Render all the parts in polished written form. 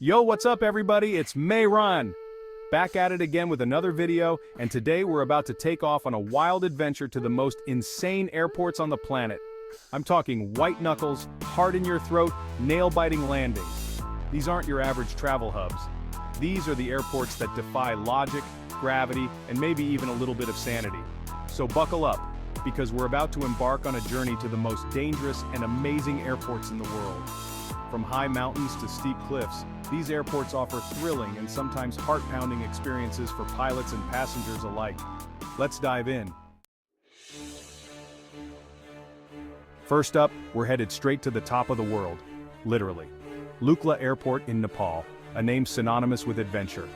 Yo, what's up everybody? It's Mayron. Back at it again with another video, and today we're about to take off on a wild adventure to the most insane airports on the planet. I'm talking white knuckles, hard in your throat, nail-biting landings. These aren't your average travel hubs. These are the airports that defy logic, gravity, and maybe even a little bit of sanity. So buckle up, because we're about to embark on a journey to the most dangerous and amazing airports in the world. From high mountains to steep cliffs, these airports offer thrilling and sometimes heart-pounding experiences for pilots and passengers alike. Let's dive in. First up, we're headed straight to the top of the world, literally. Lukla Airport in Nepal, a name synonymous with adventure.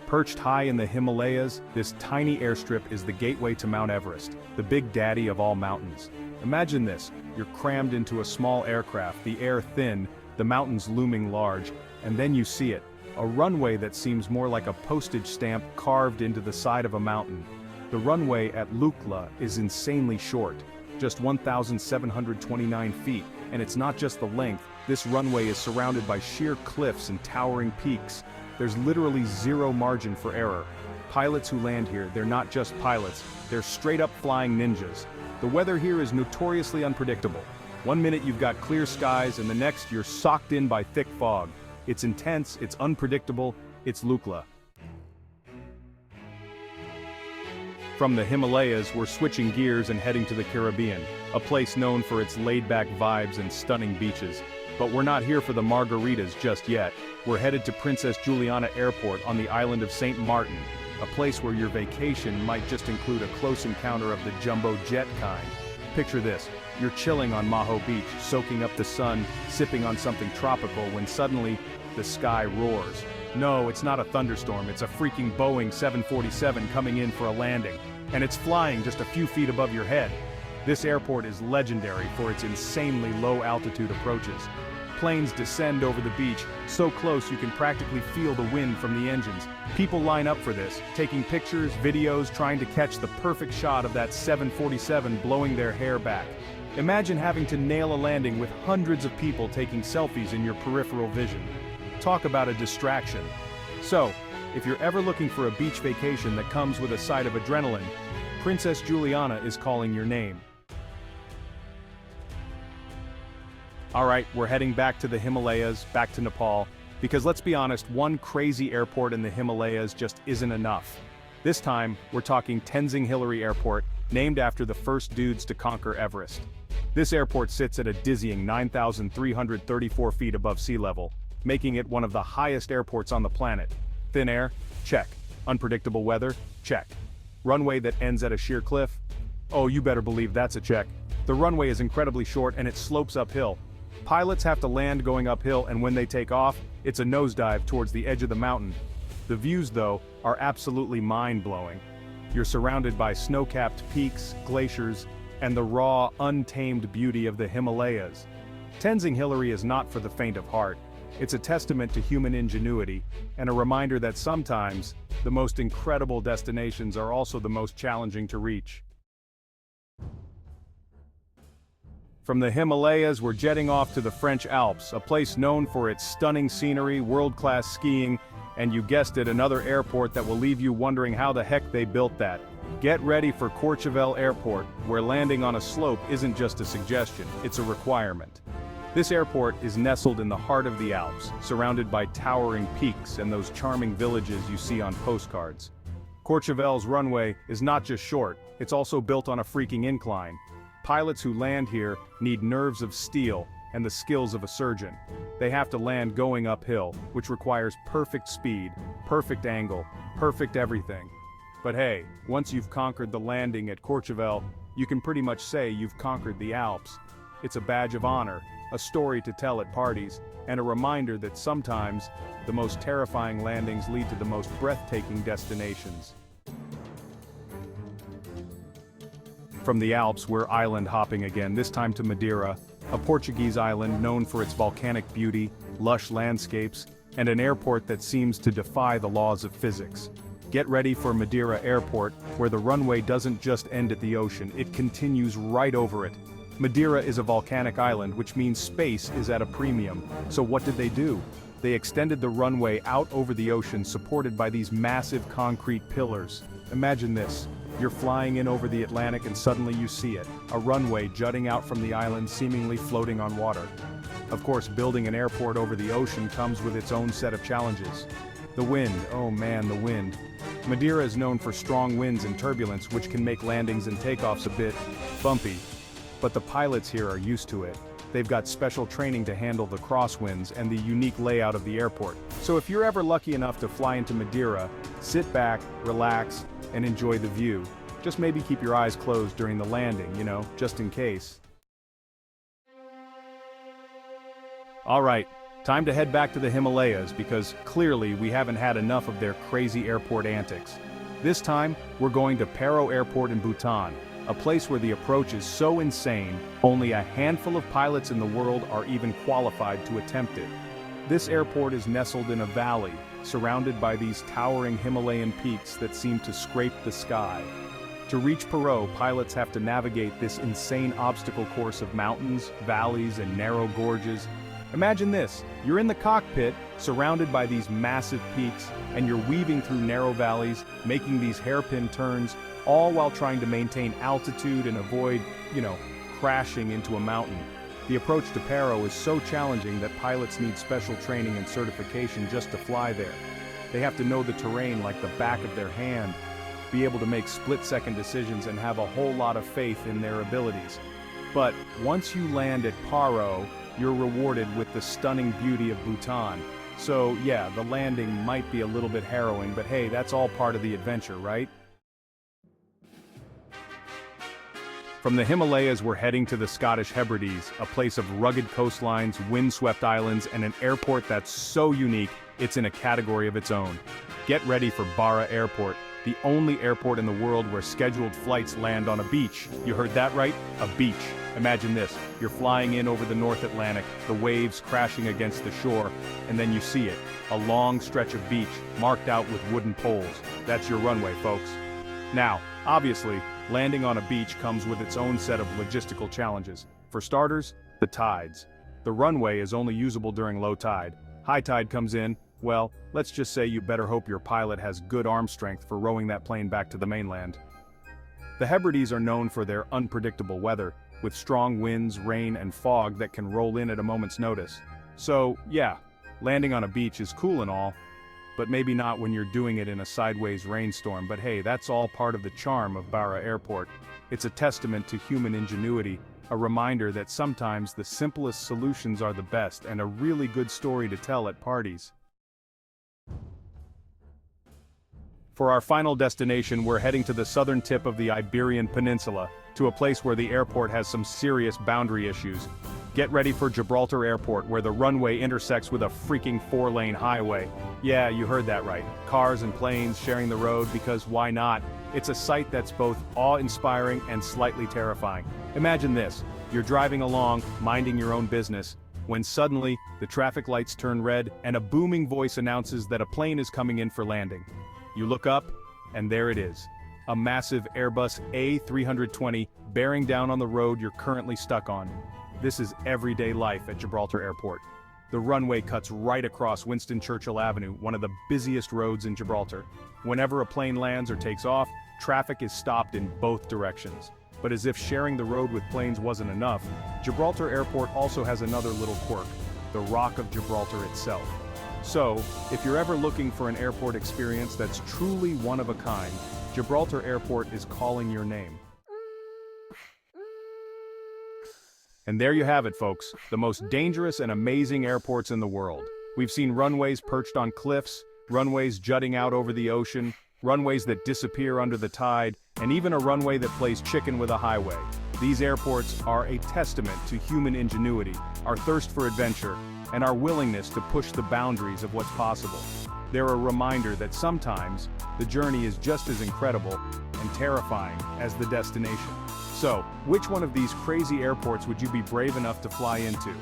Perched high in the Himalayas, this tiny airstrip is the gateway to Mount Everest, the big daddy of all mountains. Imagine this, you're crammed into a small aircraft, the air thin, the mountains looming large, and then you see it, a runway that seems more like a postage stamp carved into the side of a mountain. The runway at Lukla is insanely short, just 1,729 feet, and it's not just the length, this runway is surrounded by sheer cliffs and towering peaks. There's literally zero margin for error. Pilots who land here, they're not just pilots, they're straight-up flying ninjas. The weather here is notoriously unpredictable. One minute you've got clear skies and the next you're socked in by thick fog. It's intense, it's unpredictable, it's Lukla. From the Himalayas, we're switching gears and heading to the Caribbean, a place known for its laid-back vibes and stunning beaches. But we're not here for the margaritas just yet. We're headed to Princess Juliana Airport on the island of St. Martin, a place where your vacation might just include a close encounter of the jumbo jet kind. Picture this, you're chilling on Maho Beach, soaking up the sun, sipping on something tropical when suddenly, the sky roars. No, it's not a thunderstorm, it's a freaking Boeing 747 coming in for a landing. And it's flying just a few feet above your head. This airport is legendary for its insanely low-altitude approaches. Planes descend over the beach, so close you can practically feel the wind from the engines. People line up for this, taking pictures, videos, trying to catch the perfect shot of that 747 blowing their hair back. Imagine having to nail a landing with hundreds of people taking selfies in your peripheral vision. Talk about a distraction. So, if you're ever looking for a beach vacation that comes with a side of adrenaline, Princess Juliana is calling your name. Alright, we're heading back to the Himalayas, back to Nepal, because let's be honest, one crazy airport in the Himalayas just isn't enough. This time, we're talking Tenzing Hillary Airport, named after the first dudes to conquer Everest. This airport sits at a dizzying 9,334 feet above sea level, making it one of the highest airports on the planet. Thin air? Check. Unpredictable weather? Check. Runway that ends at a sheer cliff? Oh, you better believe that's a check. The runway is incredibly short and it slopes uphill. Pilots have to land going uphill, and when they take off, it's a nosedive towards the edge of the mountain. The views, though, are absolutely mind-blowing. You're surrounded by snow-capped peaks, glaciers, and the raw, untamed beauty of the Himalayas. Tenzing Hillary is not for the faint of heart. It's a testament to human ingenuity, and a reminder that sometimes, the most incredible destinations are also the most challenging to reach. From the Himalayas, we're jetting off to the French Alps, a place known for its stunning scenery, world-class skiing, and you guessed it, another airport that will leave you wondering how the heck they built that. Get ready for Courchevel Airport, where landing on a slope isn't just a suggestion, it's a requirement. This airport is nestled in the heart of the Alps, surrounded by towering peaks and those charming villages you see on postcards. Courchevel's runway is not just short, it's also built on a freaking incline. Pilots who land here need nerves of steel and the skills of a surgeon. They have to land going uphill, which requires perfect speed, perfect angle, perfect everything. But hey, once you've conquered the landing at Courchevel, you can pretty much say you've conquered the Alps. It's a badge of honor, a story to tell at parties, and a reminder that sometimes, the most terrifying landings lead to the most breathtaking destinations. From the Alps, we're island hopping again, this time to Madeira, a Portuguese island known for its volcanic beauty, lush landscapes, and an airport that seems to defy the laws of physics. Get ready for Madeira Airport, where the runway doesn't just end at the ocean, it continues right over it. Madeira is a volcanic island, which means space is at a premium. So what did they do? they extended the runway out over the ocean supported by these massive concrete pillars. Imagine this. You're flying in over the Atlantic and suddenly you see it, a runway jutting out from the island seemingly floating on water. Of course, building an airport over the ocean comes with its own set of challenges. The wind, oh man, the wind. Madeira is known for strong winds and turbulence which can make landings and takeoffs a bit bumpy. But the pilots here are used to it. They've got special training to handle the crosswinds and the unique layout of the airport. So if you're ever lucky enough to fly into Madeira, sit back, relax, and enjoy the view. Just maybe keep your eyes closed during the landing, just in case. Alright, time to head back to the Himalayas because clearly we haven't had enough of their crazy airport antics. This time, we're going to Paro Airport in Bhutan, a place where the approach is so insane, only a handful of pilots in the world are even qualified to attempt it. This airport is nestled in a valley, surrounded by these towering Himalayan peaks that seem to scrape the sky. To reach Paro, pilots have to navigate this insane obstacle course of mountains, valleys, and narrow gorges. Imagine this, you're in the cockpit, surrounded by these massive peaks, and you're weaving through narrow valleys, making these hairpin turns, all while trying to maintain altitude and avoid, crashing into a mountain. The approach to Paro is so challenging that pilots need special training and certification just to fly there. They have to know the terrain like the back of their hand, be able to make split-second decisions and have a whole lot of faith in their abilities. But once you land at Paro, you're rewarded with the stunning beauty of Bhutan. So yeah, the landing might be a little bit harrowing, but hey, that's all part of the adventure, right? From the Himalayas we're heading to the Scottish Hebrides, a place of rugged coastlines, windswept islands, and an airport that's so unique, it's in a category of its own. Get ready for Barra Airport, the only airport in the world where scheduled flights land on a beach. You heard that right? A beach. Imagine this, you're flying in over the North Atlantic, the waves crashing against the shore, and then you see it, a long stretch of beach, marked out with wooden poles. That's your runway, folks. Now, obviously, landing on a beach comes with its own set of logistical challenges. For starters, the tides. The runway is only usable during low tide. High tide comes in, well, let's just say you better hope your pilot has good arm strength for rowing that plane back to the mainland. The Hebrides are known for their unpredictable weather, with strong winds, rain, and fog that can roll in at a moment's notice. So, yeah, landing on a beach is cool and all, but maybe not when you're doing it in a sideways rainstorm. But hey, that's all part of the charm of Barra Airport. It's a testament to human ingenuity, a reminder that sometimes the simplest solutions are the best, and a really good story to tell at parties. For our final destination, we're heading to the southern tip of the Iberian Peninsula, to a place where the airport has some serious boundary issues. Get ready for Gibraltar Airport, where the runway intersects with a freaking 4-lane highway. Yeah, you heard that right. Cars and planes sharing the road, because why not? It's a sight that's both awe-inspiring and slightly terrifying. Imagine this, you're driving along, minding your own business, when suddenly, the traffic lights turn red and a booming voice announces that a plane is coming in for landing. You look up, and there it is. A massive Airbus A320 bearing down on the road you're currently stuck on. This is everyday life at Gibraltar Airport. The runway cuts right across Winston Churchill Avenue, one of the busiest roads in Gibraltar. Whenever a plane lands or takes off, traffic is stopped in both directions. But as if sharing the road with planes wasn't enough, Gibraltar Airport also has another little quirk, the Rock of Gibraltar itself. So, if you're ever looking for an airport experience that's truly one of a kind, Gibraltar Airport is calling your name. And there you have it, folks, the most dangerous and amazing airports in the world. We've seen runways perched on cliffs, runways jutting out over the ocean, runways that disappear under the tide, and even a runway that plays chicken with a highway. These airports are a testament to human ingenuity, our thirst for adventure, and our willingness to push the boundaries of what's possible. They're a reminder that sometimes, the journey is just as incredible and terrifying as the destination. So, which one of these crazy airports would you be brave enough to fly into?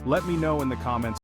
Let me know in the comments.